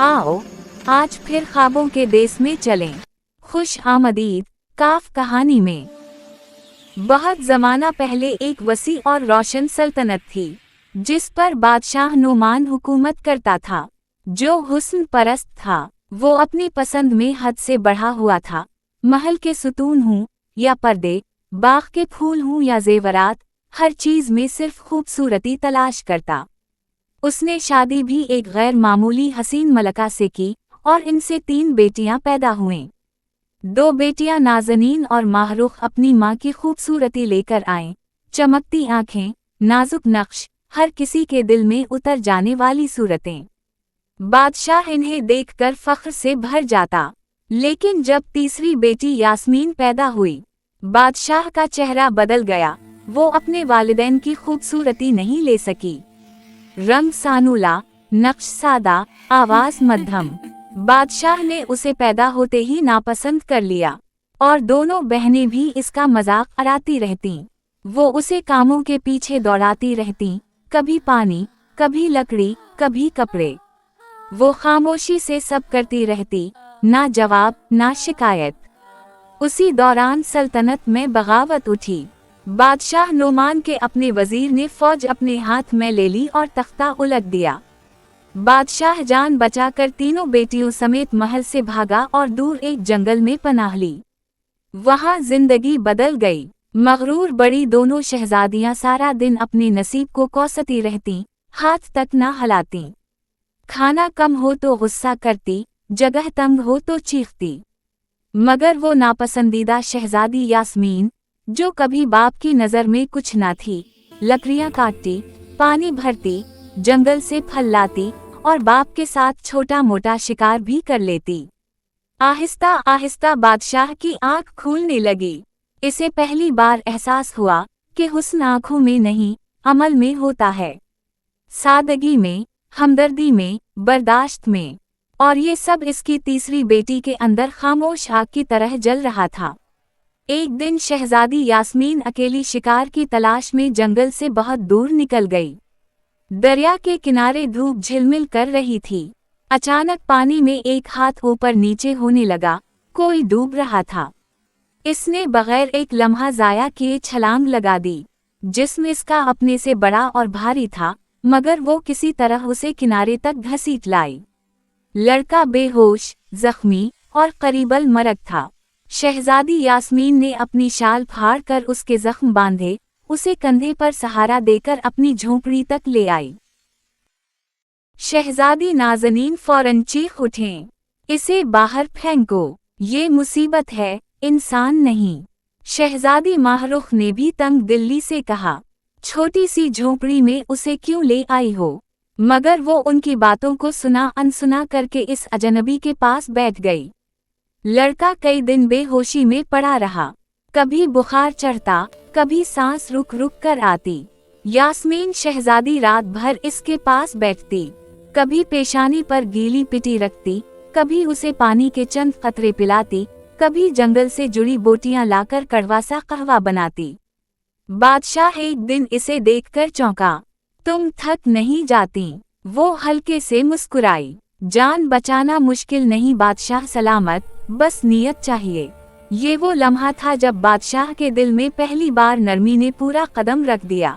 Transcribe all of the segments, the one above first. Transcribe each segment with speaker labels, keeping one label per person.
Speaker 1: आओ आज फिर ख्वाबों के देश में चलें। खुश आमदीद काफ कहानी में। बहुत जमाना पहले एक वसी और रोशन सल्तनत थी जिस पर बादशाह नुमान हुकूमत करता था, जो हुस्न परस्त था। वो अपनी पसंद में हद से बढ़ा हुआ था। महल के सुतून हूँ या पर्दे, बाग के फूल हूँ या जेवरात, हर चीज में सिर्फ खूबसूरती तलाश करता। उसने शादी भी एक गैर मामूली हसीन मलका से की और इनसे 3 बेटियां पैदा हुईं। 2 बेटियां नाज़नीन और माहरूख अपनी माँ की खूबसूरती लेकर आएं, चमकती आंखें, नाजुक नक्श, हर किसी के दिल में उतर जाने वाली सूरतें। बादशाह इन्हें देखकर फख्र से भर जाता। लेकिन जब तीसरी बेटी यास्मीन पैदा हुई, बादशाह का चेहरा बदल गया। वो अपने वालिदैन की खूबसूरती नहीं ले सकी। रंग सानुला, नक्श सादा, आवाज मध्यम। बादशाह ने उसे पैदा होते ही नापसंद कर लिया और दोनों बहनें भी इसका मजाक उड़ाती रहतीं। वो उसे कामों के पीछे दौड़ाती रहतीं, कभी पानी, कभी लकड़ी, कभी कपड़े। वो खामोशी से सब करती रहती, ना जवाब ना शिकायत। उसी दौरान सल्तनत में बगावत उठी। बादशाह नोमान के अपने वजीर ने फौज अपने हाथ में ले ली और तख्ता उलट दिया। बादशाह जान बचाकर तीनों बेटियों समेत महल से भागा और दूर एक जंगल में पनाह ली। वहां जिंदगी बदल गई। मगरूर बड़ी दोनों शहजादियां सारा दिन अपने नसीब को कोसती रहतीं, हाथ तक न हिलातीं। खाना कम हो तो गुस्सा करती, जगह तंग हो तो चीखती। मगर वो नापसंदीदा शहजादी यास्मीन, जो कभी बाप की नज़र में कुछ न थी, लकड़ियां काटती, पानी भरती, जंगल से फल लाती और बाप के साथ छोटा मोटा शिकार भी कर लेती। आहिस्ता आहिस्ता बादशाह की आंख खुलने लगी। इसे पहली बार एहसास हुआ कि हुस्न आंखों में नहीं, अमल में होता है। सादगी में, हमदर्दी में, बर्दाश्त में। और ये सब इसकी तीसरी बेटी के अंदर खामोश आग की तरह जल रहा था। एक दिन शहजादी यास्मीन अकेली शिकार की तलाश में जंगल से बहुत दूर निकल गई। दरिया के किनारे धूप झिलमिल कर रही थी। अचानक पानी में एक हाथ ऊपर नीचे होने लगा, कोई डूब रहा था। इसने बगैर एक लम्हा जाया किए छलांग लगा दी। जिस्म इसका अपने से बड़ा और भारी था, मगर वो किसी तरह उसे किनारे तक घसीट लाई। लड़का बेहोश, जख्मी और करीबल मरग था। शहजादी यास्मीन ने अपनी शाल फाड़ कर उसके जख्म बांधे, उसे कंधे पर सहारा देकर अपनी झोंपड़ी तक ले आई। शहजादी नाज़नीन फौरन चीख उठें, इसे बाहर फेंको, ये मुसीबत है, इंसान नहीं। शहजादी माहरूख ने भी तंग दिल्ली से कहा, छोटी सी झोंपड़ी में उसे क्यों ले आई हो? मगर वो उनकी बातों को सुना अनसुना करके इस अजनबी के पास बैठ गई। लड़का कई दिन बेहोशी में पड़ा रहा। कभी बुखार चढ़ता, कभी सांस रुक रुक कर आती। यास्मीन शहजादी रात भर इसके पास बैठती, कभी पेशानी पर गीली पिटी रखती, कभी उसे पानी के चंद कतरे पिलाती, कभी जंगल से जुड़ी बोटियां लाकर कड़वा सा कहवा बनाती। बादशाह एक दिन इसे देखकर चौंका, तुम थक नहीं जाती? वो हल्के से मुस्कुराई, जान बचाना मुश्किल नहीं बादशाह सलामत, बस नियत चाहिए। ये वो लम्हा था जब बादशाह के दिल में पहली बार नरमी ने पूरा कदम रख दिया।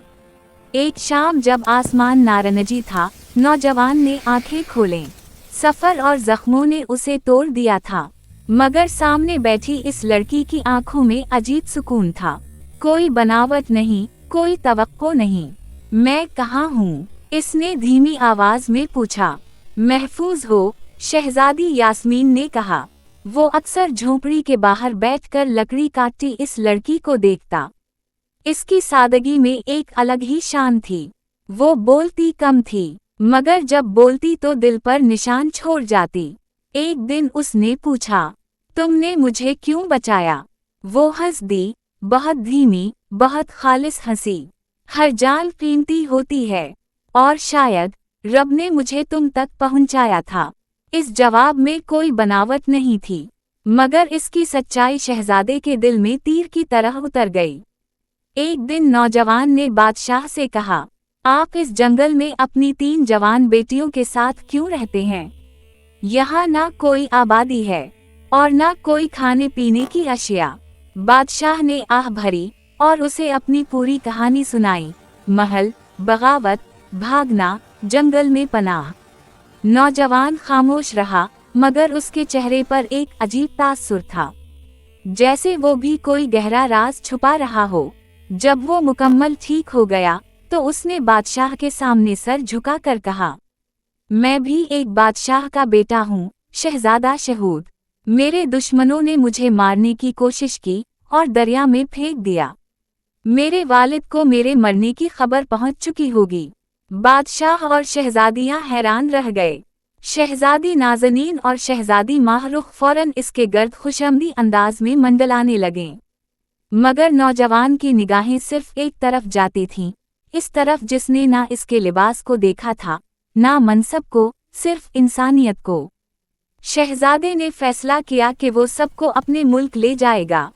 Speaker 1: एक शाम जब आसमान नारंगी था, नौजवान ने आंखें खोलें। सफर और जख्मों ने उसे तोड़ दिया था, मगर सामने बैठी इस लड़की की आंखों में अजीब सुकून था। कोई बनावट नहीं, कोई तवक्को नहीं। मैं कहाँ हूँ? इसने धीमी आवाज में पूछा। महफूज हो, शहजादी यास्मीन ने कहा। वो अक्सर झोंपड़ी के बाहर बैठकर लकड़ी काटती इस लड़की को देखता। इसकी सादगी में एक अलग ही शान थी। वो बोलती कम थी, मगर जब बोलती तो दिल पर निशान छोड़ जाती। एक दिन उसने पूछा, तुमने मुझे क्यों बचाया? वो हंस दी, बहुत धीमी, बहुत खालिस हंसी। हर जान कीमती होती है, और शायद रब ने मुझे तुम तक पहुंचाया था। इस जवाब में कोई बनावट नहीं थी, मगर इसकी सच्चाई शहजादे के दिल में तीर की तरह उतर गई। एक दिन नौजवान ने बादशाह से कहा, आप इस जंगल में अपनी 3 जवान बेटियों के साथ क्यों रहते हैं? यहाँ ना कोई आबादी है और ना कोई खाने पीने की अशिया। बादशाह ने आह भरी और उसे अपनी पूरी कहानी सुनाई। महल, बगावत, भागना, जंगल में पनाह। नौजवान खामोश रहा, मगर उसके चेहरे पर एक अजीब तासुर था, जैसे वो भी कोई गहरा राज छुपा रहा हो। जब वो मुकम्मल ठीक हो गया तो उसने बादशाह के सामने सर झुकाकर कहा, मैं भी एक बादशाह का बेटा हूँ, शहजादा शहूद। मेरे दुश्मनों ने मुझे मारने की कोशिश की और दरिया में फेंक दिया। मेरे वालिद को मेरे मरने की खबर पहुंच चुकी होगी। बादशाह और शहजादियां हैरान रह गए। शहजादी नाज़नीन और शहजादी माहरुख फौरन इसके गर्द खुशअमदी अंदाज में मंडलाने लगे, मगर नौजवान की निगाहें सिर्फ एक तरफ जाती थीं, इस तरफ जिसने ना इसके लिबास को देखा था, ना मनसब को, सिर्फ इंसानियत को। शहजादे ने फैसला किया कि वो सबको अपने मुल्क ले जाएगा।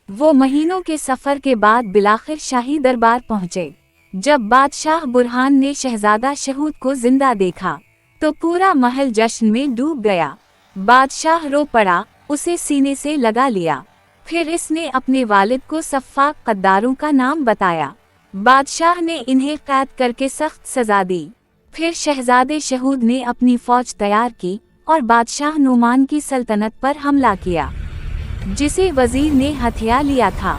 Speaker 1: वो महीनों के सफर के बाद बिलाखिर शाही दरबार पहुंचे। जब बादशाह बुरहान ने शहजादा शहूद को जिंदा देखा तो पूरा महल जश्न में डूब गया। बादशाह रो पड़ा, उसे सीने से लगा लिया। फिर इसने अपने वालिद को सफ़ाक कद्दारों का नाम बताया। बादशाह ने इन्हें कैद करके सख्त सजा दी। फिर शहजादे शहूद ने अपनी फौज तैयार की और बादशाह नुमान की सल्तनत पर हमला किया, जिसे वजीर ने हथिया लिया था।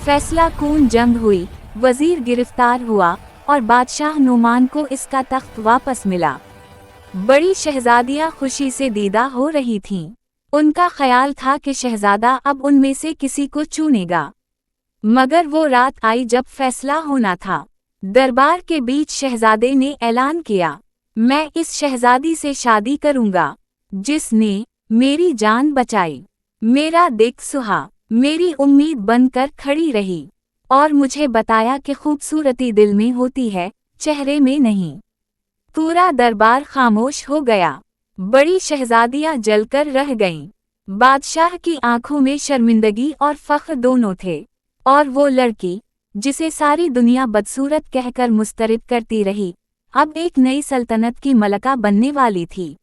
Speaker 1: फैसला कून जंग हुई, वजीर गिरफ्तार हुआ और बादशाह नुमान को इसका तख्त वापस मिला। बड़ी शहजादियां खुशी से दीदा हो रही थीं। उनका ख्याल था कि शहजादा अब उनमें से किसी को चुनेगा। मगर वो रात आई जब फैसला होना था। दरबार के बीच शहजादे ने ऐलान किया, मैं इस शहजादी से शादी करूंगा जिसने मेरी जान बचाई, मेरा दिल सुहा, मेरी उम्मीद बनकर खड़ी रही और मुझे बताया कि खूबसूरती दिल में होती है, चेहरे में नहीं। पूरा दरबार खामोश हो गया। बड़ी शहजादियां जलकर रह गईं। बादशाह की आंखों में शर्मिंदगी और फख्र दोनों थे, और वो लड़की जिसे सारी दुनिया बदसूरत कहकर मुस्तरद करती रही, अब एक नई सल्तनत की मलका बनने वाली थी।